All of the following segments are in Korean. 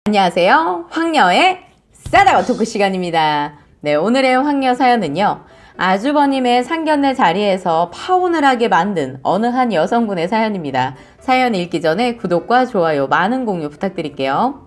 안녕하세요. 황녀의 싸다가 토크 시간입니다. 네, 오늘의 황녀 사연은요. 아주버님의 상견례 자리에서 파혼을 하게 만든 어느 한 여성분의 사연입니다. 사연 읽기 전에 구독과 좋아요, 많은 공유 부탁드릴게요.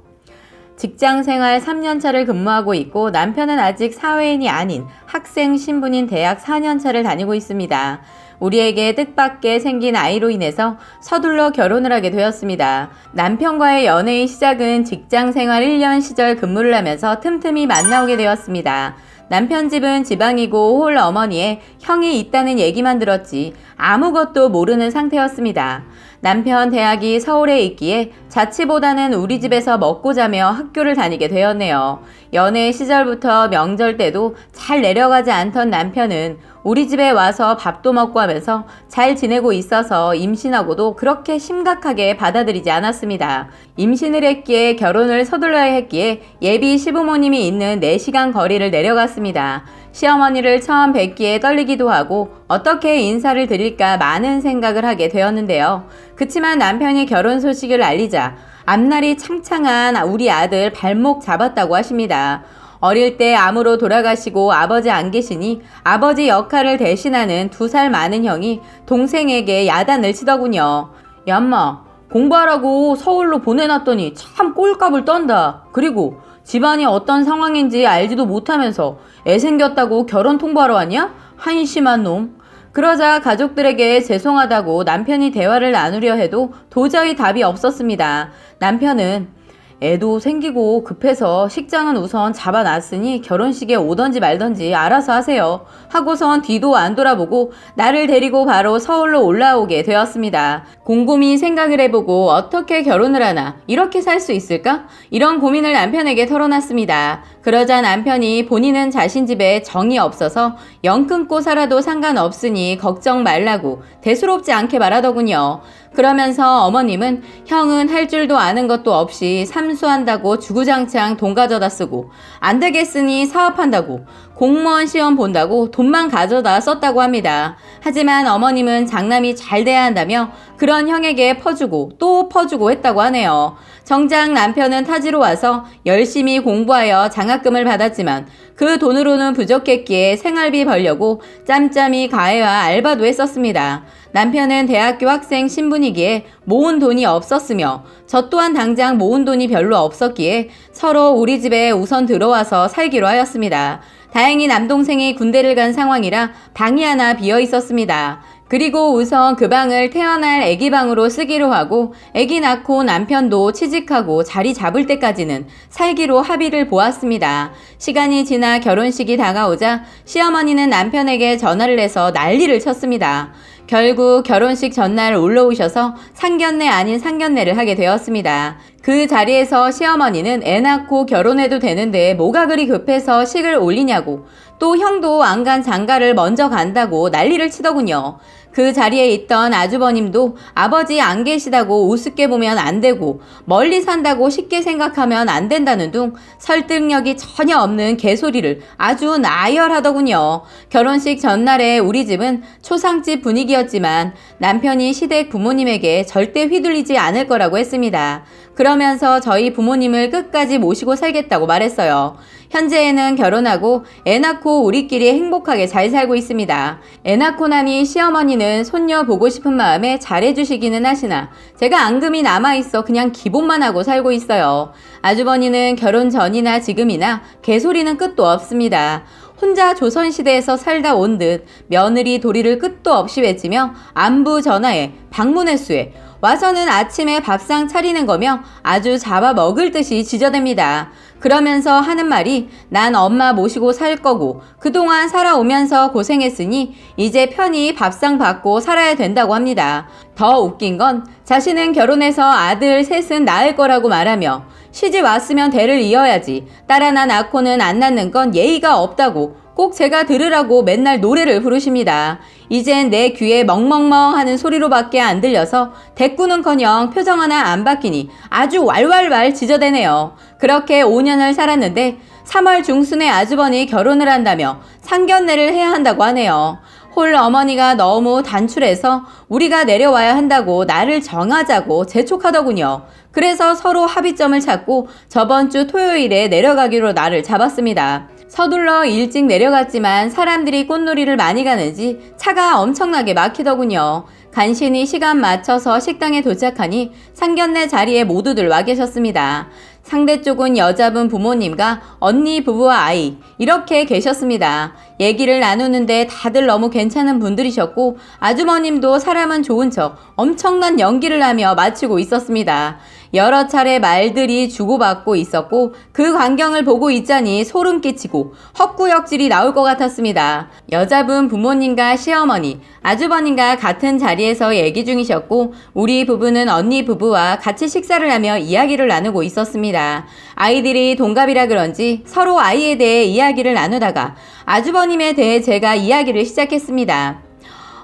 직장생활 3년차를 근무하고 있고 남편은 아직 사회인이 아닌 학생 신분인 대학 4년차를 다니고 있습니다. 우리에게 뜻밖의 생긴 아이로 인해서 서둘러 결혼을 하게 되었습니다. 남편과의 연애의 시작은 직장생활 1년 시절 근무를 하면서 틈틈이 만나오게 되었습니다. 남편 집은 지방이고 홀 어머니에 형이 있다는 얘기만 들었지 아무것도 모르는 상태였습니다. 남편 대학이 서울에 있기에 자취보다는 우리 집에서 먹고 자며 학교를 다니게 되었네요. 연애 시절부터 명절 때도 잘 내려가지 않던 남편은 우리 집에 와서 밥도 먹고 하면서 잘 지내고 있어서 임신하고도 그렇게 심각하게 받아들이지 않았습니다. 임신을 했기에 결혼을 서둘러야 했기에 예비 시부모님이 있는 4시간 거리를 내려갔습니다. 시어머니를 처음 뵙기에 떨리기도 하고 어떻게 인사를 드릴까 많은 생각을 하게 되었는데요. 그치만 남편이 결혼 소식을 알리자 앞날이 창창한 우리 아들 발목 잡았다고 하십니다. 어릴 때 암으로 돌아가시고 아버지 안 계시니 아버지 역할을 대신하는 2살 많은 형이 동생에게 야단을 치더군요. 야, 엄마, 공부하라고 서울로 보내놨더니 참 꼴값을 떤다. 그리고 집안이 어떤 상황인지 알지도 못하면서 애 생겼다고 결혼 통보하러 왔냐? 한심한 놈. 그러자 가족들에게 죄송하다고 남편이 대화를 나누려 해도 도저히 답이 없었습니다. 남편은 애도 생기고 급해서 식장은 우선 잡아놨으니 결혼식에 오던지 말던지 알아서 하세요 하고선 뒤도 안 돌아보고 나를 데리고 바로 서울로 올라오게 되었습니다. 곰곰이 생각을 해보고 어떻게 결혼을 하나, 이렇게 살 수 있을까? 이런 고민을 남편에게 털어놨습니다. 그러자 남편이 본인은 자신 집에 정이 없어서 영 끊고 살아도 상관없으니 걱정 말라고 대수롭지 않게 말하더군요. 그러면서 어머님은 형은 할 줄도 아는 것도 없이 삼수한다고 주구장창 돈 가져다 쓰고 안 되겠으니 사업한다고 공무원 시험 본다고 돈만 가져다 썼다고 합니다. 하지만 어머님은 장남이 잘 돼야 한다며 그런 형에게 퍼주고 또 퍼주고 했다고 하네요. 정작 남편은 타지로 와서 열심히 공부하여 장학금을 받았지만 그 돈으로는 부족했기에 생활비 벌려고 짬짬이 가해와 알바도 했었습니다. 남편은 대학교 학생 신분이기에 모은 돈이 없었으며 저 또한 당장 모은 돈이 별로 없었기에 서로 우리 집에 우선 들어와서 살기로 하였습니다. 다행히 남동생이 군대를 간 상황이라 방이 하나 비어 있었습니다. 그리고 우선 그 방을 태어날 아기 방으로 쓰기로 하고 아기 낳고 남편도 취직하고 자리 잡을 때까지는 살기로 합의를 보았습니다. 시간이 지나 결혼식이 다가오자 시어머니는 남편에게 전화를 해서 난리를 쳤습니다. 결국 결혼식 전날 올라오셔서 상견례 아닌 상견례를 하게 되었습니다. 그 자리에서 시어머니는 애 낳고 결혼해도 되는데 뭐가 그리 급해서 식을 올리냐고, 또 형도 안 간 장가를 먼저 간다고 난리를 치더군요. 그 자리에 있던 아주버님도 아버지 안 계시다고 우습게 보면 안 되고 멀리 산다고 쉽게 생각하면 안 된다는 둥 설득력이 전혀 없는 개소리를 아주 나열하더군요. 결혼식 전날에 우리 집은 초상집 분위기였지만 남편이 시댁 부모님에게 절대 휘둘리지 않을 거라고 했습니다. 그러면서 저희 부모님을 끝까지 모시고 살겠다고 말했어요. 현재에는 결혼하고 애 낳고 우리끼리 행복하게 잘 살고 있습니다. 애 낳고 나니 시어머니는 손녀 보고 싶은 마음에 잘해주시기는 하시나 제가 앙금이 남아있어 그냥 기본만 하고 살고 있어요. 아주버니는 결혼 전이나 지금이나 개소리는 끝도 없습니다. 혼자 조선시대에서 살다 온 듯 며느리 도리를 끝도 없이 외치며 안부 전화에 방문 횟수에 와서는 아침에 밥상 차리는 거며 아주 잡아먹을 듯이 지저댑니다. 그러면서 하는 말이 난 엄마 모시고 살 거고 그동안 살아오면서 고생했으니 이제 편히 밥상 받고 살아야 된다고 합니다. 더 웃긴 건 자신은 결혼해서 아들 셋은 낳을 거라고 말하며 시집 왔으면 대를 이어야지 딸 하나 낳고는 안 낳는 건 예의가 없다고 꼭 제가 들으라고 맨날 노래를 부르십니다. 이젠 내 귀에 멍멍멍 하는 소리로밖에 안 들려서 대꾸는커녕 표정 하나 안 바뀌니 아주 왈왈왈 지저대네요. 그렇게 5년을 살았는데 3월 중순에 아주버니 결혼을 한다며 상견례를 해야 한다고 하네요. 홀 어머니가 너무 단출해서 우리가 내려와야 한다고 나를 정하자고 재촉하더군요. 그래서 서로 합의점을 찾고 저번 주 토요일에 내려가기로 날을 잡았습니다. 서둘러 일찍 내려갔지만 사람들이 꽃놀이를 많이 가는지 차가 엄청나게 막히더군요. 간신히 시간 맞춰서 식당에 도착하니 상견례 자리에 모두들 와 계셨습니다. 상대 쪽은 여자분 부모님과 언니 부부와 아이 이렇게 계셨습니다. 얘기를 나누는데 다들 너무 괜찮은 분들이셨고 아주머님도 사람은 좋은 척 엄청난 연기를 하며 마치고 있었습니다. 여러 차례 말들이 주고받고 있었고 그 광경을 보고 있자니 소름 끼치고 헛구역질이 나올 것 같았습니다. 여자분 부모님과 시어머니, 아주버님과 같은 자리에서 얘기 중이셨고 우리 부부는 언니 부부와 같이 식사를 하며 이야기를 나누고 있었습니다. 아이들이 동갑이라 그런지 서로 아이에 대해 이야기를 나누다가 아주버님에 대해 제가 이야기를 시작했습니다.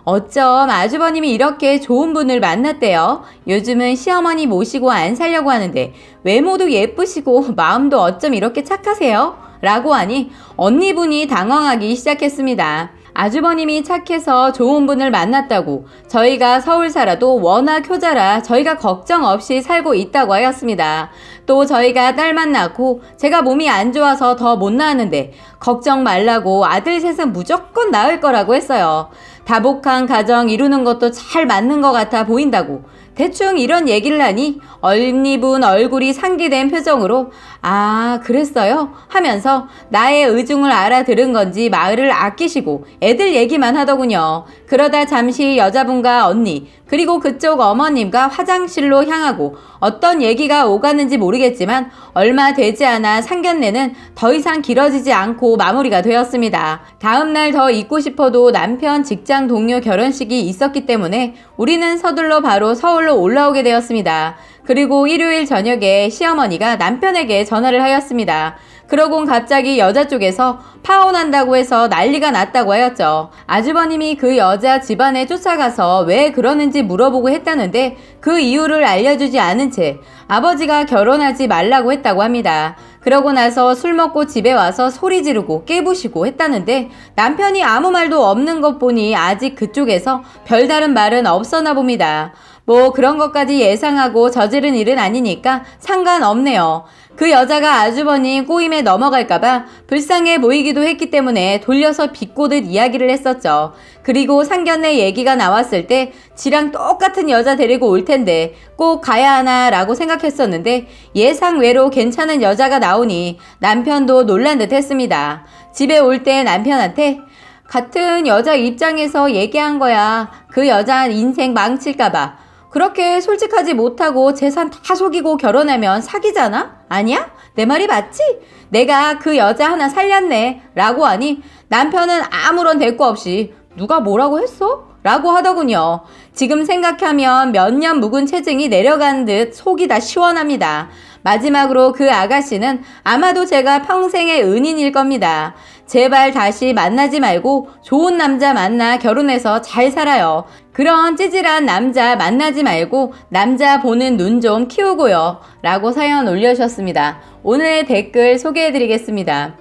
어쩜 아주버님이 이렇게 좋은 분을 만났대요. 요즘은 시어머니 모시고 안 살려고 하는데 외모도 예쁘시고 마음도 어쩜 이렇게 착하세요? 라고 하니 언니분이 당황하기 시작했습니다. 아주버님이 착해서 좋은 분을 만났다고 저희가 서울 살아도 워낙 효자라 저희가 걱정 없이 살고 있다고 하였습니다. 또 저희가 딸만 낳고 제가 몸이 안 좋아서 더 못 낳았는데 걱정 말라고 아들 셋은 무조건 낳을 거라고 했어요. 다복한 가정 이루는 것도 잘 맞는 것 같아 보인다고 대충 이런 얘기를 하니 언니분 얼굴이 상기된 표정으로 아 그랬어요? 하면서 나의 의중을 알아들은 건지 말을 아끼시고 애들 얘기만 하더군요. 그러다 잠시 여자분과 언니 그리고 그쪽 어머님과 화장실로 향하고 어떤 얘기가 오갔는지 모르겠지만 얼마 되지 않아 상견례는 더 이상 길어지지 않고 마무리가 되었습니다. 다음날 더 있고 싶어도 남편 직장 동료 결혼식이 있었기 때문에 우리는 서둘러 바로 서울로 올라오게 되었습니다. 그리고 일요일 저녁에 시어머니가 남편에게 전화를 하였습니다. 그러곤 갑자기 여자 쪽에서 파혼한다고 해서 난리가 났다고 하였죠. 아주버님이 그 여자 집안에 쫓아가서 왜 그러는지 물어보고 했다는데 그 이유를 알려주지 않은 채 아버지가 결혼하지 말라고 했다고 합니다. 그러고 나서 술 먹고 집에 와서 소리 지르고 깨부시고 했다는데 남편이 아무 말도 없는 것 보니 아직 그쪽에서 별다른 말은 없었나 봅니다. 뭐 그런 것까지 예상하고 저지른 일은 아니니까 상관없네요. 그 여자가 아주버님 꼬임에 넘어갈까봐 불쌍해 보이기도 했기 때문에 돌려서 비꼬듯 이야기를 했었죠. 그리고 상견례 얘기가 나왔을 때 지랑 똑같은 여자 데리고 올 텐데 꼭 가야 하나 라고 생각했었는데 예상외로 괜찮은 여자가 나오니 남편도 놀란 듯 했습니다. 집에 올 때 남편한테 같은 여자 입장에서 얘기한 거야. 그 여자 인생 망칠까봐. 그렇게 솔직하지 못하고 재산 다 속이고 결혼하면 사기잖아? 아니야? 내 말이 맞지? 내가 그 여자 하나 살렸네 라고 하니 남편은 아무런 대꾸 없이 누가 뭐라고 했어? 라고 하더군요. 지금 생각하면 몇 년 묵은 체증이 내려간 듯 속이 다 시원합니다. 마지막으로 그 아가씨는 아마도 제가 평생의 은인일 겁니다. 제발 다시 만나지 말고 좋은 남자 만나 결혼해서 잘 살아요. 그런 찌질한 남자 만나지 말고 남자 보는 눈 좀 키우고요. 라고 사연 올려주셨습니다. 오늘의 댓글 소개해드리겠습니다.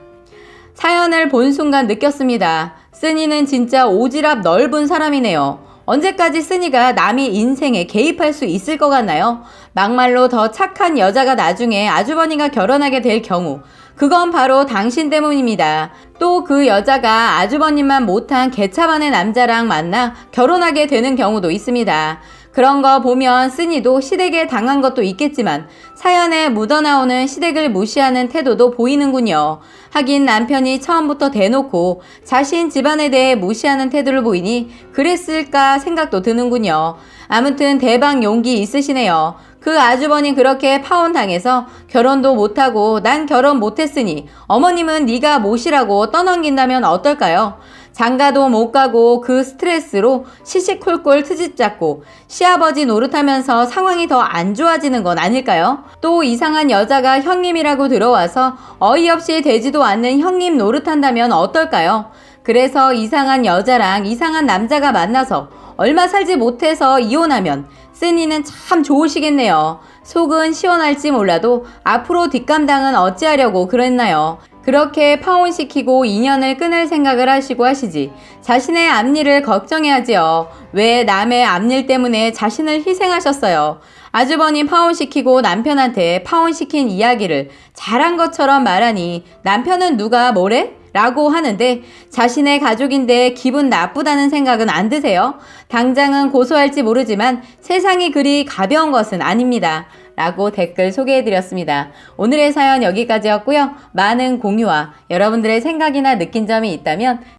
사연을 본 순간 느꼈습니다. 쓰니는 진짜 오지랖 넓은 사람이네요. 언제까지 쓰니가 남의 인생에 개입할 수 있을 것 같나요? 막말로 더 착한 여자가 나중에 아주버니가 결혼하게 될 경우 그건 바로 당신 때문입니다. 또 그 여자가 아주버님만 못한 개차반의 남자랑 만나 결혼하게 되는 경우도 있습니다. 그런 거 보면 쓰니도 시댁에 당한 것도 있겠지만 사연에 묻어나오는 시댁을 무시하는 태도도 보이는군요. 하긴 남편이 처음부터 대놓고 자신 집안에 대해 무시하는 태도를 보이니 그랬을까 생각도 드는군요. 아무튼 대박 용기 있으시네요. 그 아주버니 그렇게 파혼당해서 결혼도 못하고 난 결혼 못했으니 어머님은 네가 모시라고 떠넘긴다면 어떨까요? 장가도 못 가고 그 스트레스로 시시콜콜 트집 잡고 시아버지 노릇하면서 상황이 더 안 좋아지는 건 아닐까요? 또 이상한 여자가 형님이라고 들어와서 어이없이 되지도 않는 형님 노릇한다면 어떨까요? 그래서 이상한 여자랑 이상한 남자가 만나서 얼마 살지 못해서 이혼하면 쓰니는 참 좋으시겠네요. 속은 시원할지 몰라도 앞으로 뒷감당은 어찌하려고 그랬나요? 그렇게 파혼시키고 인연을 끊을 생각을 하시고 하시지 자신의 앞일을 걱정해야지요. 왜 남의 앞일 때문에 자신을 희생하셨어요. 아주버니 파혼시키고 남편한테 파혼시킨 이야기를 잘한 것처럼 말하니 남편은 누가 뭐래? 라고 하는데 자신의 가족인데 기분 나쁘다는 생각은 안 드세요? 당장은 고소할지 모르지만 세상이 그리 가벼운 것은 아닙니다. 라고 댓글 소개해드렸습니다. 오늘의 사연 여기까지였고요. 많은 공유와 여러분들의 생각이나 느낀 점이 있다면